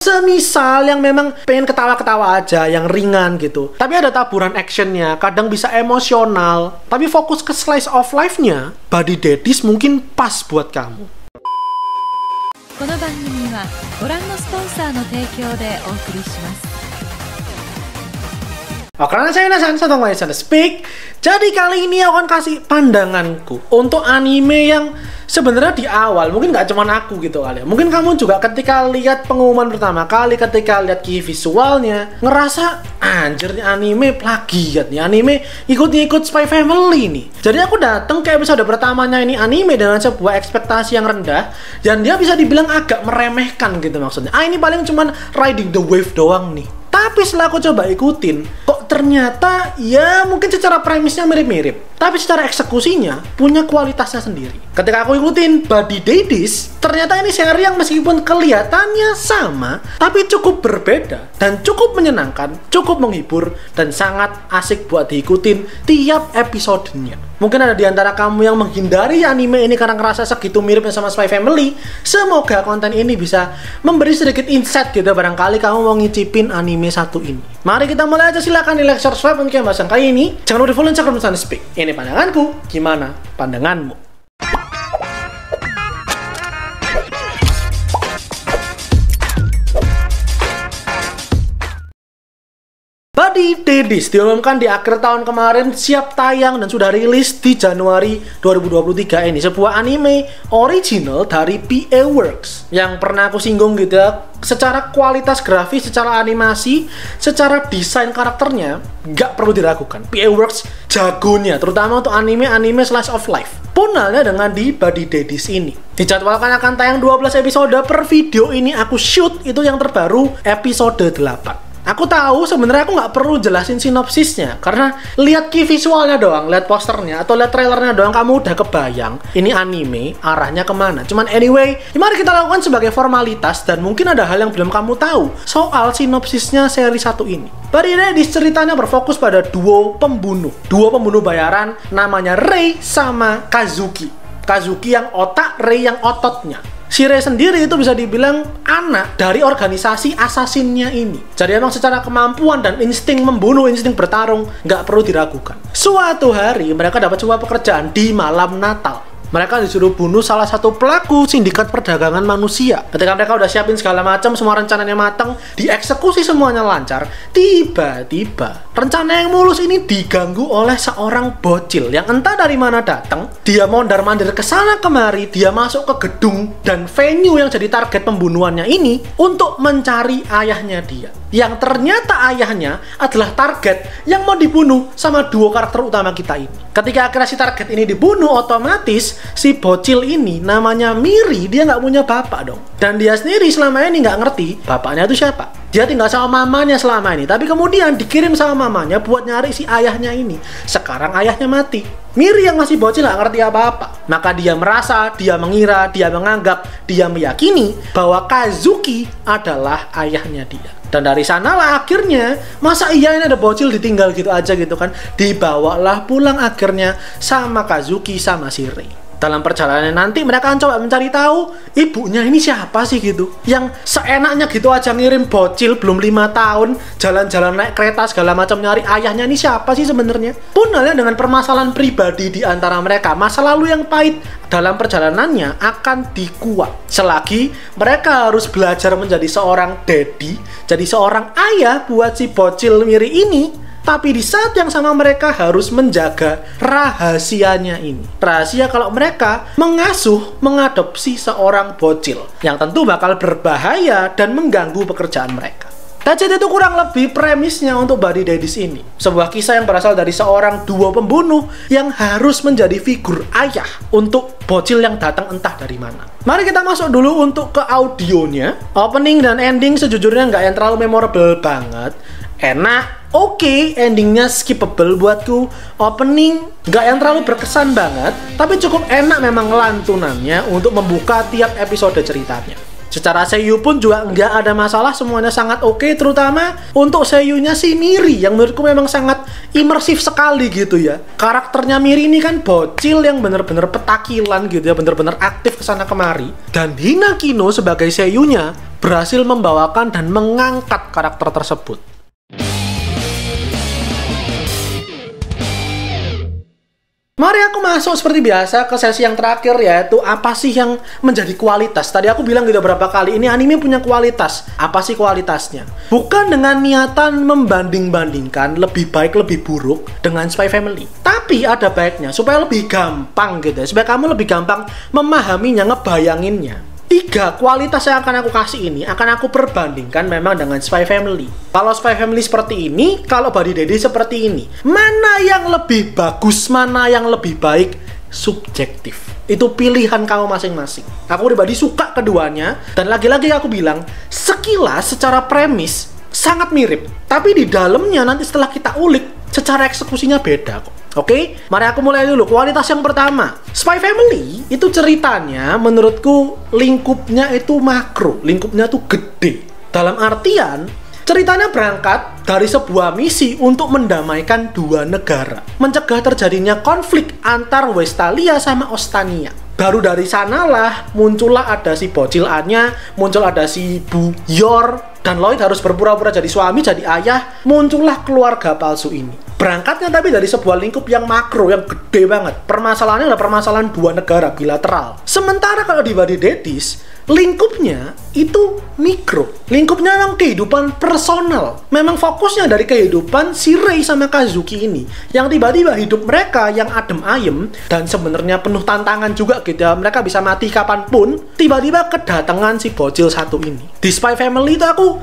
semisal yang memang pengen ketawa-ketawa aja, yang ringan gitu, tapi ada taburan actionnya, kadang bisa emosional, tapi fokus ke slice of life-nya, Body Daddies mungkin pas buat kamu. この番組はご覧のスポンサーの提供でお送りします。 Karena saya Nasan, satu Mayasan Speak. Jadi kali ini aku akan kasih pandanganku untuk anime yang sebenarnya di awal mungkin nggak cuma aku gitu kali ya. Mungkin kamu juga ketika lihat pengumuman pertama kali, ketika lihat key visualnya, ngerasa anjir nih anime plagiat nih, anime ikut-ikut Spy Family nih. Jadi aku datang ke episode pertamanya ini anime dengan sebuah ekspektasi yang rendah, dan dia bisa dibilang agak meremehkan gitu maksudnya. Ini paling cuman riding the wave doang nih. Tapi setelah aku coba ikutin, kok ternyata ya mungkin secara premisnya mirip-mirip, tapi secara eksekusinya punya kualitasnya sendiri. Ketika aku ikutin Body Daddies, ternyata ini seri yang meskipun kelihatannya sama, tapi cukup berbeda dan cukup menyenangkan, cukup menghibur, dan sangat asik buat diikutin tiap episodenya. Mungkin ada di antara kamu yang menghindari anime ini karena ngerasa segitu miripnya sama Spy Family. Semoga konten ini bisa memberi sedikit insight gitu, barangkali kamu mau ngicipin anime satu ini. Mari kita mulai aja, silakan di like, share, subscribe untuk pembahasan kali ini. Jangan lupa di follow Instagram Nasan Speak. Ini pandanganku, gimana pandanganmu? Body Daddies diumumkan di akhir tahun kemarin, siap tayang dan sudah rilis di Januari 2023 ini. Sebuah anime original dari PA Works yang pernah aku singgung gitu ya. Secara kualitas grafis, secara animasi, secara desain karakternya nggak perlu diragukan. PA Works jagonya, terutama untuk anime-anime slice of life. Pun halnya dengan di Body Daddies ini. Dijadwalkan akan tayang 12 episode per video ini aku shoot itu yang terbaru episode 8. Aku tahu sebenarnya aku nggak perlu jelasin sinopsisnya, karena lihat key visualnya doang, lihat posternya atau lihat trailernya doang kamu udah kebayang ini anime arahnya kemana. Cuman anyway, mari kita lakukan sebagai formalitas, dan mungkin ada hal yang belum kamu tahu soal sinopsisnya seri satu ini. Body Daddies ceritanya berfokus pada duo pembunuh bayaran namanya Rei sama Kazuki. Kazuki yang otak, Rei yang ototnya. Si Rei sendiri itu bisa dibilang anak dari organisasi asasinnya ini. Jadi emang secara kemampuan dan insting membunuh, insting bertarung, nggak perlu diragukan. Suatu hari mereka dapat sebuah pekerjaan di malam Natal. Mereka disuruh bunuh salah satu pelaku sindikat perdagangan manusia. Ketika mereka udah siapin segala macam, semua rencananya matang, dieksekusi semuanya lancar, tiba-tiba rencana yang mulus ini diganggu oleh seorang bocil yang entah dari mana datang. Dia mondar-mandir ke sana kemari, dia masuk ke gedung dan venue yang jadi target pembunuhannya ini untuk mencari ayahnya dia. Yang ternyata ayahnya adalah target yang mau dibunuh sama duo karakter utama kita ini. Ketika akhirnya si target ini dibunuh, otomatis si bocil ini namanya Miri, dia nggak punya bapak dong. Dan dia sendiri selama ini nggak ngerti bapaknya itu siapa. Dia tinggal sama mamanya selama ini, tapi kemudian dikirim sama mamanya buat nyari si ayahnya ini. Sekarang ayahnya mati. Miri yang masih bocil nggak ngerti apa-apa. Maka dia merasa, dia mengira, dia menganggap, dia meyakini bahwa Kazuki adalah ayahnya dia. Dan dari sanalah akhirnya, masa iya ini ada bocil ditinggal gitu aja gitu kan. Dibawalah pulang akhirnya sama Kazuki sama si Rei. Dalam perjalanan nanti mereka akan coba mencari tahu ibunya ini siapa sih gitu, yang seenaknya gitu aja ngirim bocil belum 5 tahun jalan-jalan naik kereta segala macam nyari ayahnya ini siapa sih sebenarnya. Pun halnya dengan permasalahan pribadi di antara mereka, masa lalu yang pahit dalam perjalanannya akan dikuak selagi mereka harus belajar menjadi seorang daddy, jadi seorang ayah buat si bocil Miri ini. Tapi di saat yang sama mereka harus menjaga rahasianya ini. Rahasia kalau mereka mengasuh, mengadopsi seorang bocil yang tentu bakal berbahaya dan mengganggu pekerjaan mereka. Jadi itu kurang lebih premisnya untuk Body Daddies ini. Sebuah kisah yang berasal dari seorang duo pembunuh yang harus menjadi figur ayah untuk bocil yang datang entah dari mana. Mari kita masuk dulu untuk ke audionya. Opening dan ending sejujurnya nggak yang terlalu memorable banget. Enak, oke, endingnya skippable buatku. Opening nggak yang terlalu berkesan banget, tapi cukup enak memang lantunannya untuk membuka tiap episode ceritanya. Secara seiyu pun juga nggak ada masalah, semuanya sangat oke, terutama untuk seiyunya si Miri yang menurutku memang sangat imersif sekali gitu ya. Karakternya Miri ini kan bocil yang bener-bener petakilan gitu ya, bener-bener aktif kesana kemari. Dan Hinakino sebagai seiyunya berhasil membawakan dan mengangkat karakter tersebut. Mari aku masuk seperti biasa ke sesi yang terakhir, yaitu apa sih yang menjadi kualitas. Tadi aku bilang gitu beberapa kali, ini anime punya kualitas. Apa sih kualitasnya? Bukan dengan niatan membanding-bandingkan lebih baik lebih buruk dengan Spy Family, tapi ada baiknya supaya lebih gampang gitu ya, supaya kamu lebih gampang memahaminya, ngebayanginnya. 3 kualitas yang akan aku kasih ini akan aku perbandingkan memang dengan Spy Family. Kalau Spy Family seperti ini, kalau Body Daddy seperti ini. Mana yang lebih bagus, mana yang lebih baik, subjektif. Itu pilihan kamu masing-masing. Aku pribadi suka keduanya, dan lagi-lagi aku bilang, sekilas secara premis sangat mirip. Tapi di dalamnya nanti setelah kita ulik, secara eksekusinya beda kok. Oke, mari aku mulai dulu. Kualitas yang pertama, Spy Family itu ceritanya menurutku lingkupnya itu makro, lingkupnya tuh gede. Dalam artian, ceritanya berangkat dari sebuah misi untuk mendamaikan 2 negara, mencegah terjadinya konflik antar Westalia sama Ostania. Baru dari sanalah muncullah ada si bocil Anya, muncul ada si Bu Yor, dan Lloyd harus berpura-pura jadi suami, jadi ayah, muncullah keluarga palsu ini. Berangkatnya tapi dari sebuah lingkup yang makro, yang gede banget. Permasalahannya adalah permasalahan 2 negara bilateral. Sementara kalau di Body Daddies, lingkupnya itu mikro. Lingkupnya memang kehidupan personal. Memang fokusnya dari kehidupan si Rei sama Kazuki ini, yang tiba-tiba hidup mereka yang adem ayem dan sebenarnya penuh tantangan juga gitu ya. Mereka bisa mati kapanpun, tiba-tiba kedatangan si bocil satu ini. Di Spy Family itu aku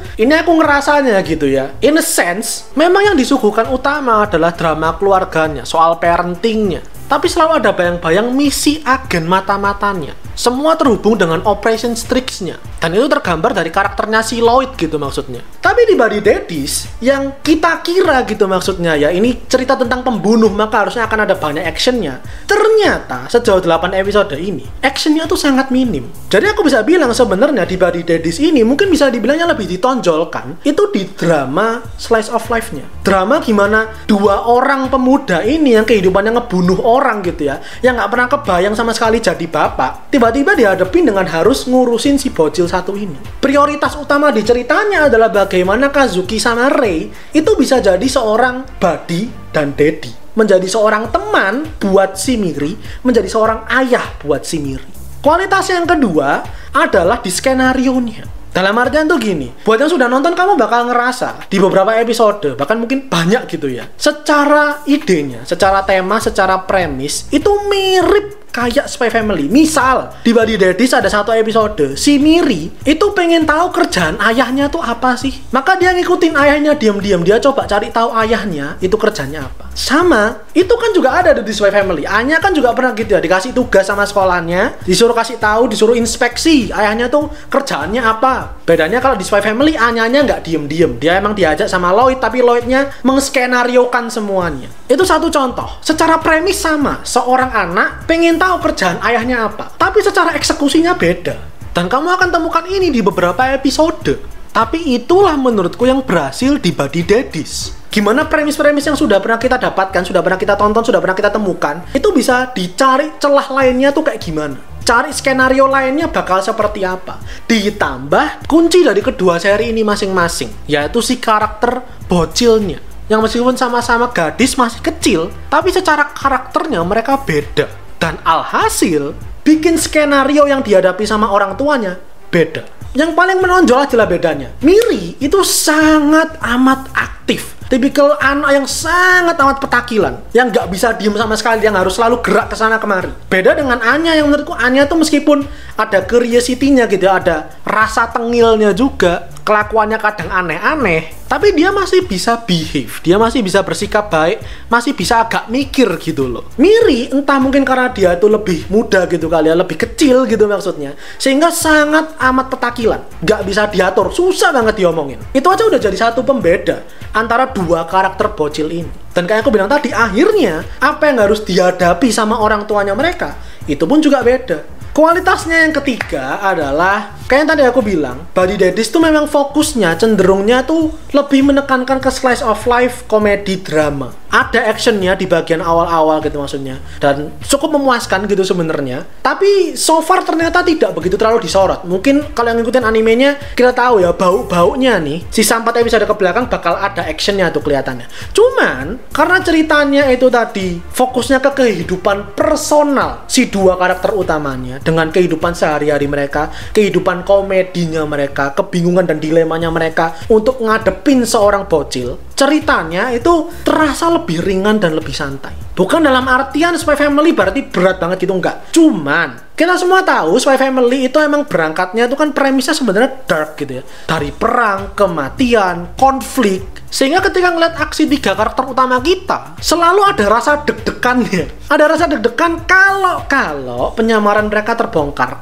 ngerasanya gitu ya, in a sense memang yang disuguhkan utama adalah drama keluarganya, soal parentingnya. Tapi selalu ada bayang-bayang misi agen mata-matanya. Semua terhubung dengan Operation Strix-nya. Dan itu tergambar dari karakternya si Lloyd gitu maksudnya. Tapi di Body Daddies, yang kita kira gitu maksudnya ya, ini cerita tentang pembunuh, maka harusnya akan ada banyak actionnya. Ternyata sejauh 8 episode ini, actionnya tuh sangat minim. Jadi aku bisa bilang sebenarnya di Body Daddies ini mungkin bisa dibilangnya lebih ditonjolkan itu di drama slice of life-nya. Drama gimana 2 orang pemuda ini yang kehidupannya ngebunuh orang gitu ya, yang nggak pernah kebayang sama sekali jadi bapak, tiba-tiba dihadapin dengan harus ngurusin si bocil satu ini. Prioritas utama di ceritanya adalah bagaimana Kazuki sama Rei itu bisa jadi seorang buddy dan daddy, menjadi seorang teman buat si Miri, menjadi seorang ayah buat si Miri. Kualitas yang kedua adalah di skenarionya. Dalam artian tuh gini, buat yang sudah nonton kamu bakal ngerasa di beberapa episode, bahkan mungkin banyak gitu ya, secara idenya, secara tema, secara premis itu mirip kayak Spy Family. Misal di Body Daddies ada satu episode, si Miri itu pengen tahu kerjaan ayahnya tuh apa sih, maka dia ngikutin ayahnya diam-diam, dia coba cari tahu ayahnya itu kerjanya apa. Sama itu kan juga ada di Spy Family. Anya kan juga pernah gitu ya, dikasih tugas sama sekolahnya, disuruh kasih tahu, disuruh inspeksi ayahnya tuh kerjaannya apa. Bedanya kalau di Spy Family, Anyanya nggak diem-diem, dia emang diajak sama Lloyd, tapi Lloydnya mengskenariokan semuanya. Itu satu contoh. Secara premis sama, seorang anak pengen tahu kerjaan ayahnya apa, tapi secara eksekusinya beda. Dan kamu akan temukan ini di beberapa episode. Tapi itulah menurutku yang berhasil di Body Daddies. Gimana premis-premis yang sudah pernah kita dapatkan, sudah pernah kita tonton, sudah pernah kita temukan, itu bisa dicari celah lainnya tuh kayak gimana. Cari skenario lainnya bakal seperti apa. Ditambah kunci dari kedua seri ini masing-masing, yaitu si karakter bocilnya, yang meskipun sama-sama gadis masih kecil, tapi secara karakternya mereka beda. Dan alhasil bikin skenario yang dihadapi sama orang tuanya beda. Yang paling menonjol adalah bedanya, Miri itu sangat amat aktif, tipikal anak yang sangat amat petakilan, yang nggak bisa diem sama sekali, yang harus selalu gerak ke sana kemari. Beda dengan Anya, yang menurutku Anya tuh meskipun ada curiosity-nya gitu, ada rasa tengilnya juga, kelakuannya kadang aneh-aneh, tapi dia masih bisa behave, dia masih bisa bersikap baik, masih bisa agak mikir gitu loh. Miri entah mungkin karena dia tuh lebih muda gitu kali ya, lebih kecil gitu maksudnya, sehingga sangat amat petakilan, nggak bisa diatur, susah banget diomongin. Itu aja udah jadi satu pembeda antara dua karakter bocil ini. Dan kayak aku bilang tadi, akhirnya apa yang harus dihadapi sama orang tuanya mereka itu pun juga beda. Kualitasnya yang ketiga adalah kayak yang tadi aku bilang, Buddy Daddies tuh memang fokusnya cenderungnya tuh lebih menekankan ke slice of life komedi drama. Ada actionnya di bagian awal-awal gitu maksudnya, dan cukup memuaskan gitu sebenarnya. Tapi so far ternyata tidak begitu terlalu disorot. Mungkin kalau yang ngikutin animenya kita tahu ya, bau-baunya nih sisa 4 episode ke belakang bakal ada actionnya tuh kelihatannya. Cuman karena ceritanya itu tadi fokusnya ke kehidupan personal si dua karakter utamanya, dengan kehidupan sehari-hari mereka, kehidupan komedinya mereka, kebingungan dan dilemanya mereka untuk ngadepin seorang bocil, ceritanya itu terasa lebih ringan dan lebih santai. Bukan dalam artian Spy Family berarti berat banget gitu, enggak. Cuman kita semua tahu Spy Family itu emang berangkatnya itu kan premisnya sebenarnya dark gitu ya. Dari perang, kematian, konflik. Sehingga ketika ngeliat aksi 3 karakter utama kita, selalu ada rasa deg-degannya. Ada rasa deg-degan kalau penyamaran mereka terbongkar,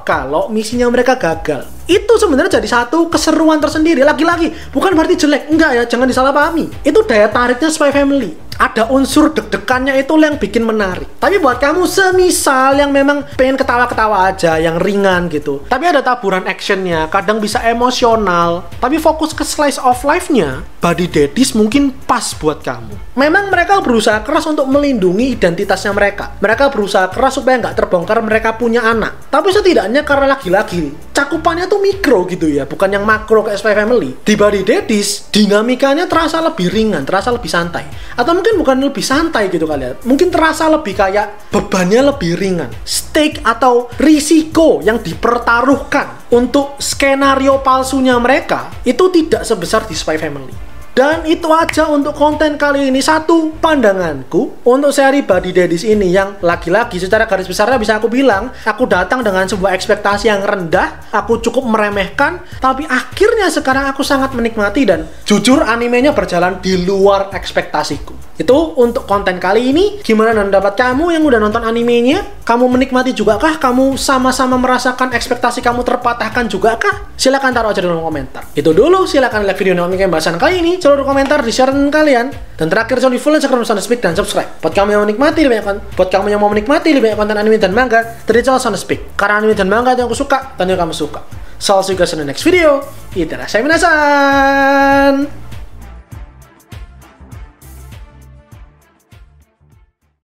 kalau misinya mereka gagal. Itu sebenarnya jadi satu keseruan tersendiri. Lagi-lagi, bukan berarti jelek, enggak ya, jangan disalahpahami. Itu daya tariknya Spy Family. Ada unsur deg-degannya itu yang bikin menarik. Tapi buat kamu semisal yang memang pengen ketawa-ketawa aja, yang ringan gitu, tapi ada taburan actionnya, kadang bisa emosional, tapi fokus ke slice of life-nya, Buddy Daddies mungkin pas buat kamu. Memang mereka berusaha keras untuk melindungi identitasnya mereka. Mereka berusaha keras supaya nggak terbongkar mereka punya anak. Tapi setidaknya karena lagi-lagi cakupannya tuh mikro gitu ya, bukan yang makro kayak Spy Family. Di Buddy Daddies, dinamikanya terasa lebih ringan, terasa lebih santai. Atau mungkin bukan lebih santai gitu kali ya, mungkin terasa lebih kayak bebannya lebih ringan. Stake atau risiko yang dipertaruhkan untuk skenario palsunya mereka itu tidak sebesar di Spy Family. Dan itu aja untuk konten kali ini. Satu pandanganku untuk seri Buddy Daddies ini yang lagi-lagi secara garis besarnya bisa aku bilang, aku datang dengan sebuah ekspektasi yang rendah, aku cukup meremehkan, tapi akhirnya sekarang aku sangat menikmati dan jujur animenya berjalan di luar ekspektasiku. Itu untuk konten kali ini. Gimana pendapat kamu yang udah nonton animenya? Kamu menikmati juga kah? Kamu sama-sama merasakan ekspektasi kamu terpatahkan juga kah? Silahkan taruh aja di kolom komentar. Itu dulu, silahkan like video ini pembahasan kali ini, seluruh komentar di-share kalian. Dan terakhir, jangan di-follow Instagram Soundspeak dan subscribe. Buat kamu yang mau menikmati lebih banyak konten anime dan manga dari channel Soundspeak. Karena anime dan manga yang aku suka dan yang kamu suka. So, see you guys in the next video. Itadashi minasan.